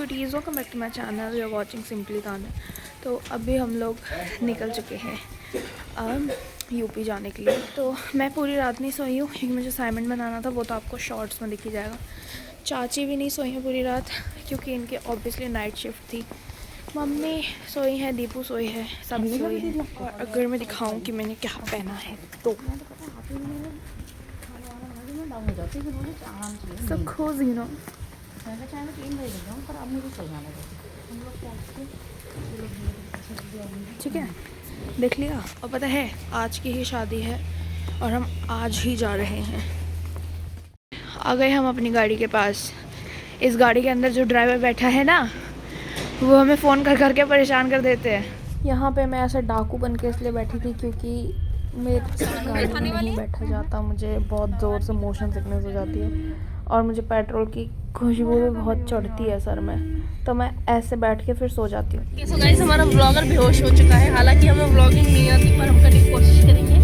Cuties, welcome back to my channel, you are watching simply ताना। तो अभी हम लोग निकल चुके हैं यूपी जाने के लिए। तो मैं पूरी रात नहीं सोई हूँ क्योंकि मुझे असाइनमेंट बनाना था, वो तो आपको शॉर्ट्स में दिख ही जाएगा। चाची भी नहीं सोई हैं पूरी रात क्योंकि इनकी ऑब्वियसली नाइट शिफ्ट थी। मम्मी सोई है, दीपू सोई है, सब सोई है। और अगर मैं दिखाऊँ कि मैंने क्या पहना है तो सब खोज यू नो। ठीक है, देख लिया। और पता है आज की ही शादी है और हम आज ही जा रहे हैं। आ गए हम अपनी गाड़ी के पास। इस गाड़ी के अंदर जो ड्राइवर बैठा है ना, वो हमें फ़ोन कर करके परेशान कर देते हैं। यहाँ पे मैं ऐसे डाकू बन के इसलिए बैठी थी क्योंकि मेरे गाड़ी में नहीं बैठा जाता, मुझे बहुत ज़ोर से मोशन सिकनेस हो जाती है और मुझे पेट्रोल की खुशबू भी बहुत चढ़ती है सर में, तो मैं ऐसे बैठ के फिर सो जाती हूँ। सो गाइस, हमारा ब्लॉगर बेहोश हो चुका है। हालांकि हमें ब्लॉगिंग नहीं आती पर हम करने की कोशिश करेंगे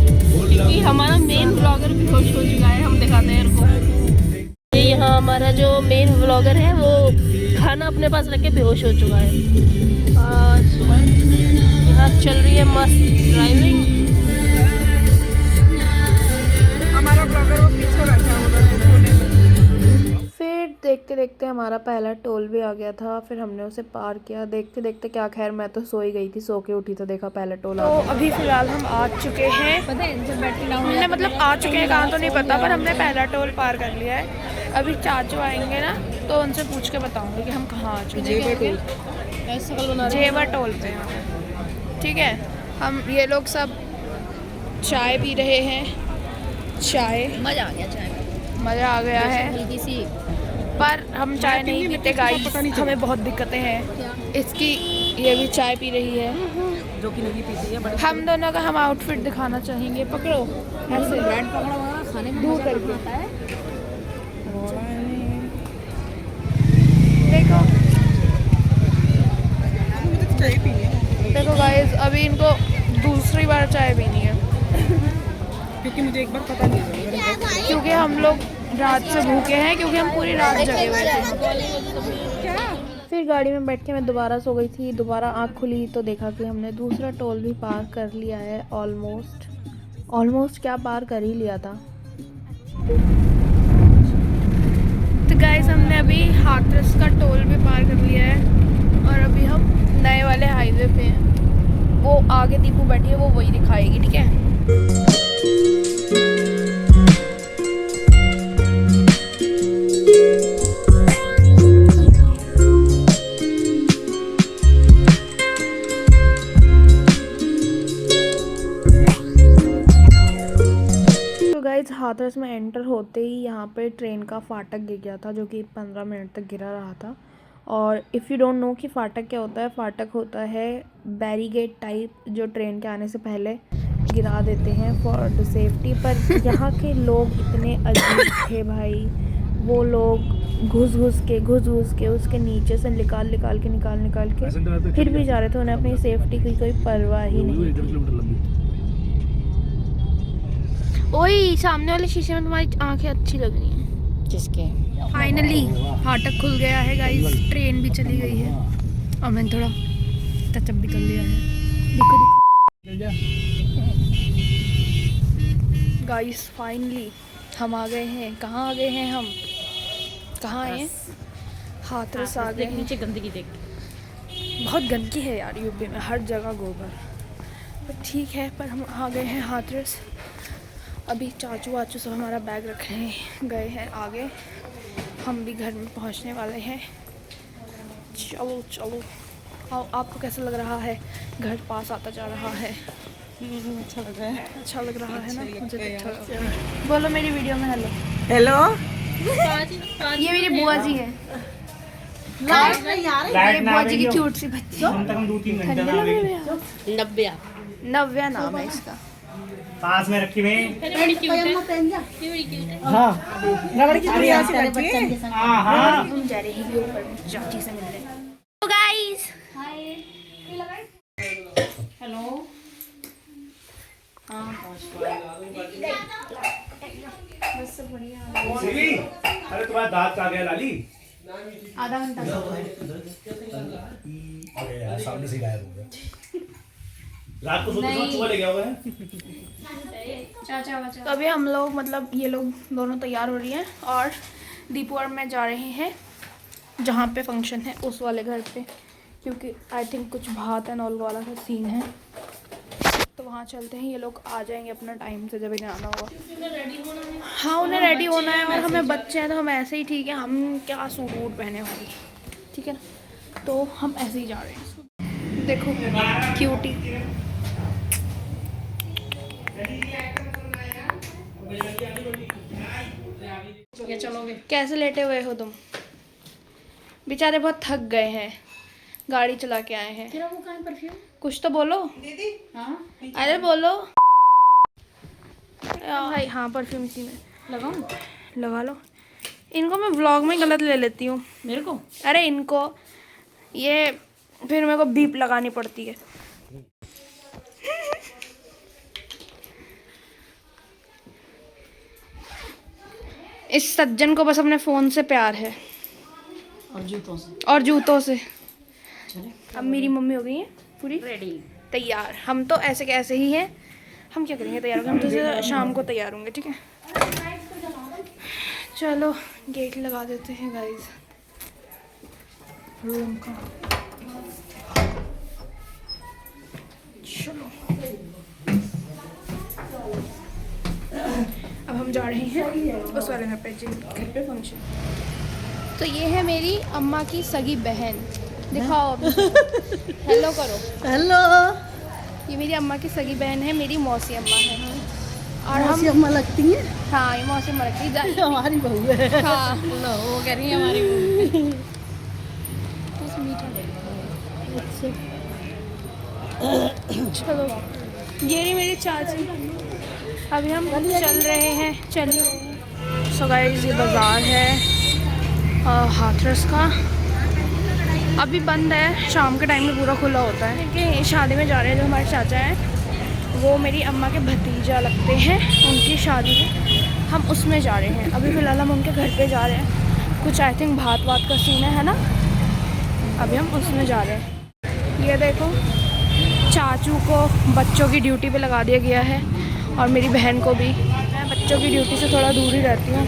क्योंकि हमारा मेन ब्लॉगर बेहोश हो चुका है। हम दिखाते हैं इनको। ये यहाँ हमारा जो मेन ब्लॉगर है वो खाना अपने पास रख के बेहोश हो चुका है। और यहाँ चल रही है मस्त ड्राइविंग। हमारा ब्लॉगर वो पीछे बैठा है। फिर देखते देखते हमारा पहला टोल भी आ गया था, फिर हमने उसे पार किया। देखते देखते क्या, खैर मैं तो सो ही गई थी, सो के उठी तो देखा पहला टोल आ गया। तो अभी फ़िलहाल हम आ चुके हैं, पता है इनसे बैठे हमने मतलब आ चुके हैं कहाँ तो नहीं पता, पर हमने पहला टोल पार कर लिया है। अभी चाचू आएंगे ना तो उनसे पूछ के बताऊँगी कि हम कहाँ आ चुके हैं। जेवर टोल पे। ठीक है, हम ये लोग सब चाय पी रहे हैं। चाय मजा आ गया चाय में। मज़ा आ गया है, हल्की सी पर हम चाय नहीं पीते गाइस, हमें बहुत दिक्कतें हैं। इसकी ये भी चाय पी रही है जो कि नहीं पीती है। हम दोनों का हम आउटफिट दिखाना चाहेंगे। पकड़ो ऐसे ब्रेड पकड़ा हुआ खाने में दूर करके आता है। देखो देखो गाइस, अभी इनको दूसरी बार चाय पीनी है क्योंकि मुझे एक बार पता नहीं था। क्योंकि हम लोग रात से भूखे हैं, क्योंकि हम पूरी रात जगे हुए थे। फिर गाड़ी में बैठ के मैं दोबारा सो गई थी। दोबारा आँख खुली तो देखा कि हमने दूसरा टोल भी पार कर लिया है। ऑलमोस्ट क्या पार कर ही लिया था। तो गाइस, हमने अभी हाथरस का टोल भी पार कर लिया है और अभी हम नए वाले हाईवे पे हैं। वो आगे दीपू बैठी है, वो वही दिखाएगी। ठीक है, हाथरस में एंटर होते ही यहाँ पे ट्रेन का फाटक गिर गया था, जो कि 15 मिनट तक गिरा रहा था। और इफ़ यू डोंट नो कि फाटक क्या होता है, फाटक होता है बैरीगेट टाइप, जो ट्रेन के आने से पहले गिरा देते हैं फॉर द सेफ्टी। पर यहाँ के लोग इतने अजीब थे भाई, वो लोग घुस घुस के उसके नीचे से निकाल के फिर भी जा रहे थे। उन्हें अपनी सेफ्टी की कोई परवाह ही नहीं थी। ओए, सामने वाले शीशे में तुम्हारी आंखें अच्छी लग रही हैं। किसके? फाइनली फाटक खुल गया है गाइस, ट्रेन भी चली गई है और मैंने थोड़ा टचअप भी कर लिया है। देखो गाइस, फाइनली हम आ गए हैं। कहाँ आ गए हैं हम? कहाँ आए? हाथरस आ गए। नीचे गंदगी देख, बहुत गंदगी है यार यूपी में, हर जगह गोबर। पर ठीक है, पर हम आ गए हैं हाथरस। अभी चाचू वाचू सब हमारा बैग रखने गए हैं आगे, हम भी घर में पहुंचने वाले हैं। चलो आओ, आपको कैसा लग रहा है? घर पास आता जा रहा है। अच्छा लग रहा है। अच्छा लग रहा है ना? मुझे तो अच्छा लग रहा है। बोलो मेरी वीडियो में हेलो। ये मेरी बुआ जी है। ये बुआ जी की क्यूट सी बच्ची। नव्या नाम है इसका। पास में रखी हुई हम जा रहे हैं ऊपर चाची से मिलने। तो गाइस, हेलो। अरे तुम्हारा दांत कहाँ गया लाली? आधा घंटा का। अरे यार सामने से गायब हो गया। रात को सोते समय चूहा ले गया हुआ है। तो अभी हम लोग मतलब ये लोग दोनों तैयार हो रही हैं और दीपू और मैं जा रहे हैं जहाँ पे फंक्शन है उस वाले घर पे, क्योंकि आई थिंक कुछ भात एंड ऑल वाला का सीन है, तो वहाँ चलते हैं। ये लोग आ जाएंगे अपना टाइम से जब इन्हें आना होगा। हाँ उन्हें रेडी होना है, और हमें बच्चे हैं तो हम ऐसे ही ठीक है, हम क्या सूट वूट पहने होंगे, ठीक है ना, तो हम ऐसे ही जा रहे हैं। देखो क्यूटी। चलोगे? कैसे लेटे हुए हो तुम? बेचारे बहुत थक गए हैं, गाड़ी चला के आए हैं। तेरा वो कहाँ है परफ्यूम? कुछ तो बोलो दीदी। हाँ अरे बोलो भाई। हाँ परफ्यूम इसी में लगाऊं? लगा लो। इनको मैं व्लॉग में गलत ले लेती हूँ। मेरे को? अरे इनको ये फिर मेरे को बीप लगानी पड़ती है। इस सज्जन को बस अपने फ़ोन से प्यार है और जूतों से। और जूतों से। चले अब मेरी मम्मी हो गई है पूरी रेडी। तैयार। हम तो ऐसे के ऐसे ही हैं, हम क्या करेंगे तैयार होंगे, हम तो सीधा शाम को तैयार होंगे, ठीक है। चलो गेट लगा देते हैं गाइस रूम का। चलो अब हम जा रहे हैं उस वाले घर पे जिन घर पे फंक्शन। तो ये है मेरी अम्मा की सगी बहन, दिखाओ अभी। हेलो करो। हेलो। ये मेरी अम्मा की सगी बहन है, मेरी मौसी अम्मा है। और मौसी हम अम्मा लगती है। हाँ ये मौसी अम्मा लगती है। हमारी बहू है। हाँ लो वो कह रही है हमारी बहू है। बस मीठा ले। चलो ये रही मेरी चाची। अभी हम चल रहे हैं, चलिए। सो गाइस ये बाज़ार है हाथरस का, अभी बंद है, शाम के टाइम में पूरा खुला होता है। कि शादी में जा रहे हैं, जो हमारे चाचा हैं वो मेरी अम्मा के भतीजा लगते हैं, उनकी शादी है, हम उसमें जा रहे हैं। अभी फ़िलहाल हम उनके घर पे जा रहे हैं, कुछ आई थिंक भात वात का सीन है ना, अभी हम उसमें जा रहे हैं। ये देखो चाचू को बच्चों की ड्यूटी पे लगा दिया गया है और मेरी बहन को भी। मैं बच्चों की ड्यूटी से थोड़ा दूर ही रहती हूँ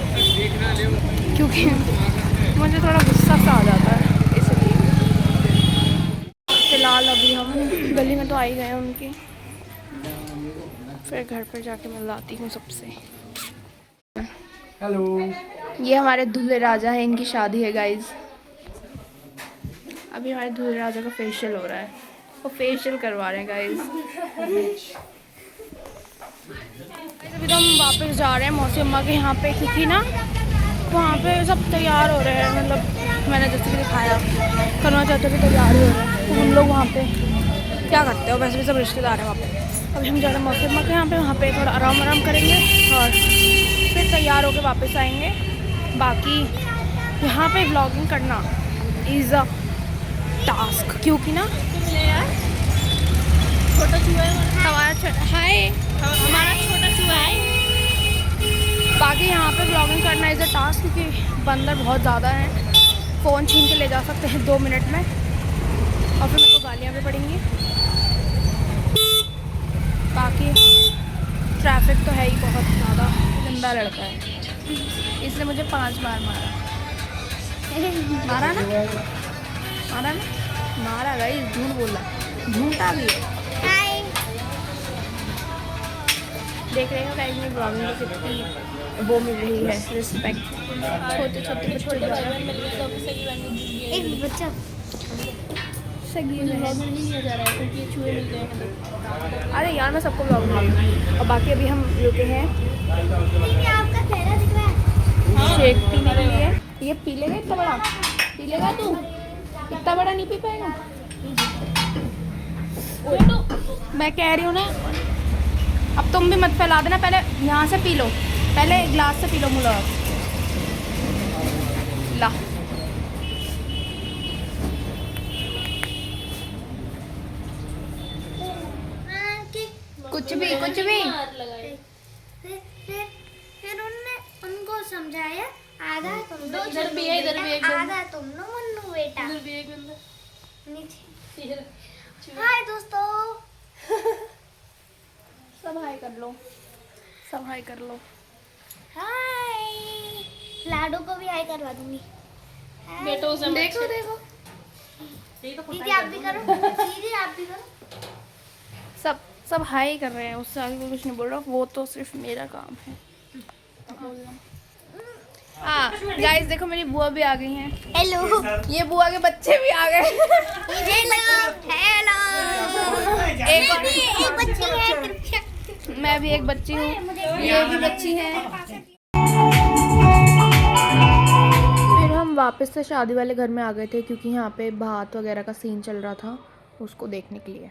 क्योंकि मुझे थोड़ा गुस्सा सा आ जाता है, इसलिए। फ़िलहाल अभी हम गली में तो आ ही गए हैं उनकी, फिर घर पर जाके मिलाती हूँ सबसे। हेलो। ये हमारे दूल्हे राजा हैं, इनकी शादी है गाइज। अभी हमारे दूल्हे राजा का फेशियल हो रहा है, वो फेशियल करवा रहे हैं गाइज। अभी तो हम वापस जा रहे हैं मौसी अम्मा के यहाँ पे, क्योंकि ना वहाँ पे सब तैयार हो रहे हैं, मतलब मैंने जैसे कि दिखाया करना चाहते भी तैयार हो रहे हैं, तो हम लोग वहाँ पे क्या करते हो, वैसे भी सब रिश्तेदार हैं वहाँ पे। अभी हम जा रहे हैं मौसी अम्मा के यहाँ पे, वहाँ पे थोड़ा आराम करेंगे और फिर तैयार होकर वापस आएंगे। बाकी यहाँ पे व्लॉगिंग करना इज़ अ टास्क, क्योंकि ना छोटा चूहा है हमारा छोटा हाय हमारा छोटा चूहा है। बाकी यहाँ पे व्लॉगिंग करना इज़ अ टास्क, क्योंकि बंदर बहुत ज़्यादा हैं, फ़ोन छीन के ले जा सकते हैं 2 मिनट में, और फिर मेरे को गालियाँ भी पड़ेंगी। बाकी ट्रैफिक तो है ही बहुत ज़्यादा, गंदा लड़का है, इसने मुझे 5 बार मारा। मारा ना मारा गई, झूठ बोल रहा, झूठा भी है। देख रहे हो गाइस मेरी ब्लॉगिंग को कितनी वो मिल रही है रिस्पेक्ट। छोटे छोटे बच्चों द्वारा एक बच्चा सगी ब्लॉग में नहीं लिया जा रहा है क्योंकि ये चूहे मिल गए हैं। अरे यार मैं सबको ब्लॉग बनाऊंगी। और बाकी अभी हम रुके हैं शेक पीने के लिए। ये पी लेगा इतना बड़ा? पी लेगा तू? इतना बड़ा नहीं पी पाएगा। मैं कह रही हूँ ना, अब तुम भी मत फैला देना, पहले यहाँ से पी लो, पहले ग्लास से पी लो मुला ला। कुछ भी फिर उनने उनको समझाया आधा तुम इधर भी है, इधर भी एक बंदा, आधा तुम नो मन्नू बेटा इधर भी एक बंदा। नीचे। इधर। हाय दोस्तों, सब हाय कर लो, सब हाय कर लो। हाय। लाडू को भी हाय करवा दूंगी। बेटो से देखो देखो दीदी आप भी करो, दीदी आप भी करो। सब सब हाय कर रहे हैं, उससे आगे कोई कुछ नहीं बोल रहा, वो तो सिर्फ मेरा काम है बोलना। हाँ गाइस देखो मेरी बुआ भी आ गई हैं। हेलो। ये बुआ के बच्चे भी आ गए। हेलो। एक और एक बच्ची है कृष्णा। मैं भी एक बच्ची हूँ, ये भी बच्ची है। फिर हम वापस से शादी वाले घर में आ गए थे क्योंकि यहाँ पे भात वगैरह का सीन चल रहा था, उसको देखने के लिए।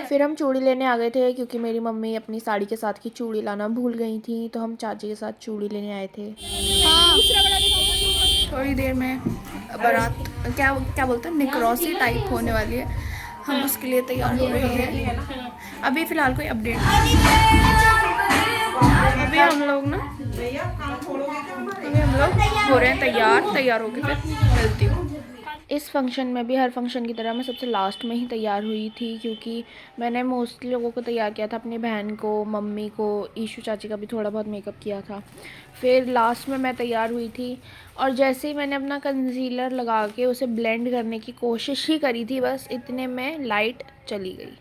फिर हम चूड़ी लेने आ गए थे क्योंकि मेरी मम्मी अपनी साड़ी के साथ की चूड़ी लाना भूल गई थी, तो हम चाची के साथ चूड़ी लेने आए थे। हाँ थोड़ी देर में बारात क्या क्या बोलते हैं निक्रोसी टाइप होने वाली है, हम उसके लिए तैयार हो रहे हैं। अभी फ़िलहाल कोई अपडेट नहीं। अभी हम लोग हो रहे हैं तैयार होके फिर मिलती हूँ। इस फंक्शन में भी हर फंक्शन की तरह मैं सबसे लास्ट में ही तैयार हुई थी क्योंकि मैंने मोस्टली लोगों को तैयार किया था, अपनी बहन को, मम्मी को, ईशू चाची का भी थोड़ा बहुत मेकअप किया था। फिर लास्ट में मैं तैयार हुई थी और जैसे ही मैंने अपना कंसीलर लगा के उसे ब्लेंड करने की कोशिश ही करी थी, बस इतने में लाइट चली गई।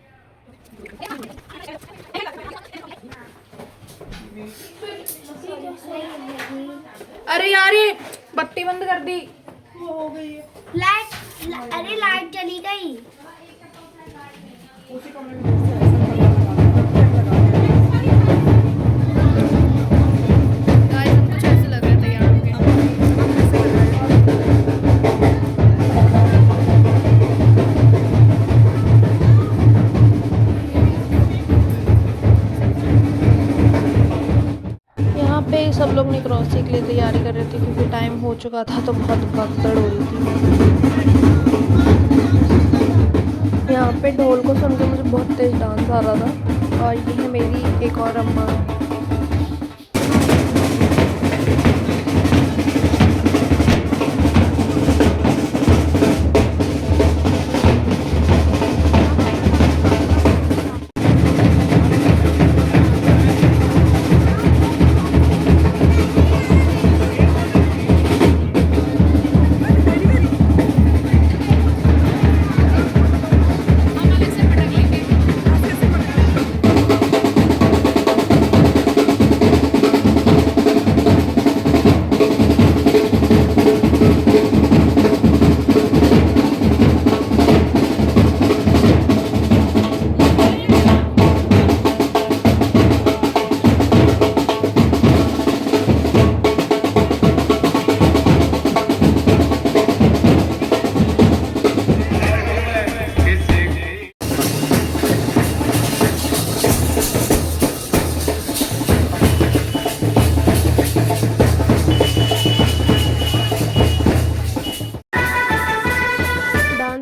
अरे यार ये बत्ती बंद कर दी। हो गई है लाइट, अरे लाइट चली गई। गाइस हम कुछ ऐसे लग रहा है तैयार हो गए। यहाँ पे सब लोग निक्रोसी के लिए तैयारी कर रहे थे क्योंकि टाइम हो चुका था, तो बहुत भगदड़ हो रही थी। यहाँ पे ढोल को सुन के मुझे बहुत तेज डांस आ रहा था। और ये है मेरी एक और अम्मा।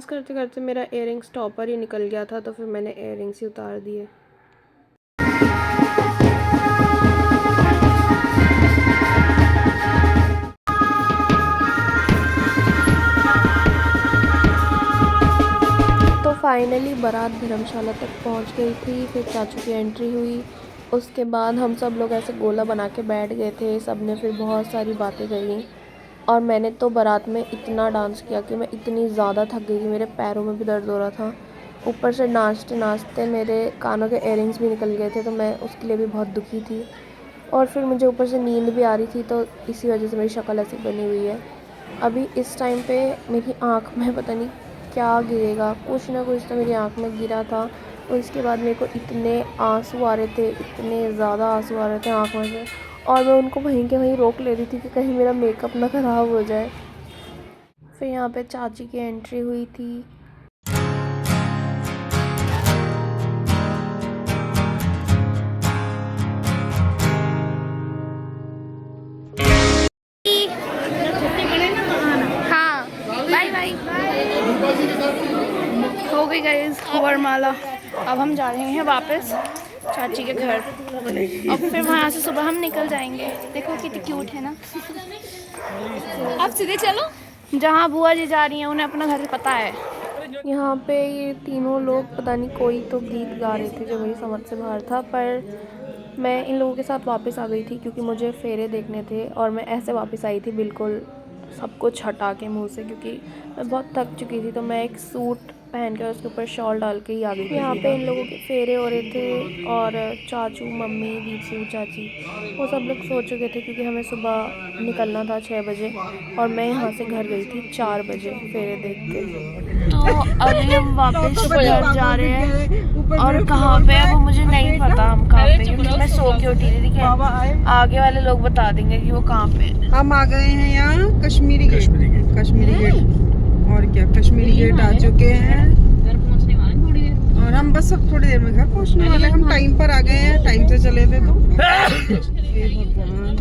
करते करते मेरा इयररिंग्स टॉपर ही निकल गया था, तो फिर मैंने इयररिंग्स ही उतार दिए। तो फाइनली बारात धर्मशाला तक पहुंच गई थी। फिर चाचू की एंट्री हुई, उसके बाद हम सब लोग ऐसे गोला बना के बैठ गए थे। सब ने फिर बहुत सारी बातें करी और मैंने तो बारात में इतना डांस किया कि मैं इतनी ज़्यादा थक गई कि मेरे पैरों में भी दर्द हो रहा था। ऊपर से नाचते नाचते मेरे कानों के इयररिंग्स भी निकल गए थे, तो मैं उसके लिए भी बहुत दुखी थी। और फिर मुझे ऊपर से नींद भी आ रही थी, तो इसी वजह से मेरी शक्ल ऐसी बनी हुई है। अभी इस टाइम पे मेरी आँख में पता नहीं क्या गिरेगा, कुछ ना कुछ तो मेरी आँख में गिरा था। और इसके बाद मेरे को इतने आंसू आ रहे थे, इतने ज़्यादा आंसू आ रहे थे आँख में से, और मैं उनको वहीं के वहीं रोक ले रही थी कि कहीं मेरा मेकअप ना ख़राब हो जाए। फिर यहाँ पे चाची की एंट्री हुई थी। हाँ बाय बाय। हो माला। अब हम जा रहे हैं वापस चाची के घर, अब फिर वहाँ से सुबह हम निकल जाएंगे। देखो कितनी क्यूट है ना। आप सीधे चलो, जहाँ बुआ जी जा रही हैं उन्हें अपना घर पता है। यहाँ पे ये तीनों लोग पता नहीं कोई तो गीत गा रहे थे जो मेरी समझ से बाहर था, पर मैं इन लोगों के साथ वापस आ गई थी क्योंकि मुझे फेरे देखने थे और मैं ऐसे वापस आई थी बिल्कुल सब कुछ हटा के मुंह से, क्योंकि मैं बहुत थक चुकी थी। तो मैं एक सूट पहन कर उसके ऊपर शॉल डाल के ही आ गई थी। यहाँ पे इन लोगों के फेरे हो रहे थे और चाचू मम्मी दीपू चाची वो सब लोग सो चुके थे क्योंकि हमें सुबह निकलना था 6 बजे और मैं यहाँ से घर गई थी 4 बजे फेरे देख के। तो अभी हम वापस घर जा रहे हैं और कहाँ पे है वो मुझे नहीं पता हम कहाँ पे, क्योंकि मैं सो के उठी थी। आगे वाले लोग बता देंगे कि वो कहाँ पे। हम आ गए हैं यहाँ कश्मीरी गेट और क्या कश्मीरी गेट आ चुके हैं और हम बस अब थोड़ी देर में घर पहुँचने वाले। हम टाइम पर आ गए हैं, टाइम से चले थे तो। हे भगवान।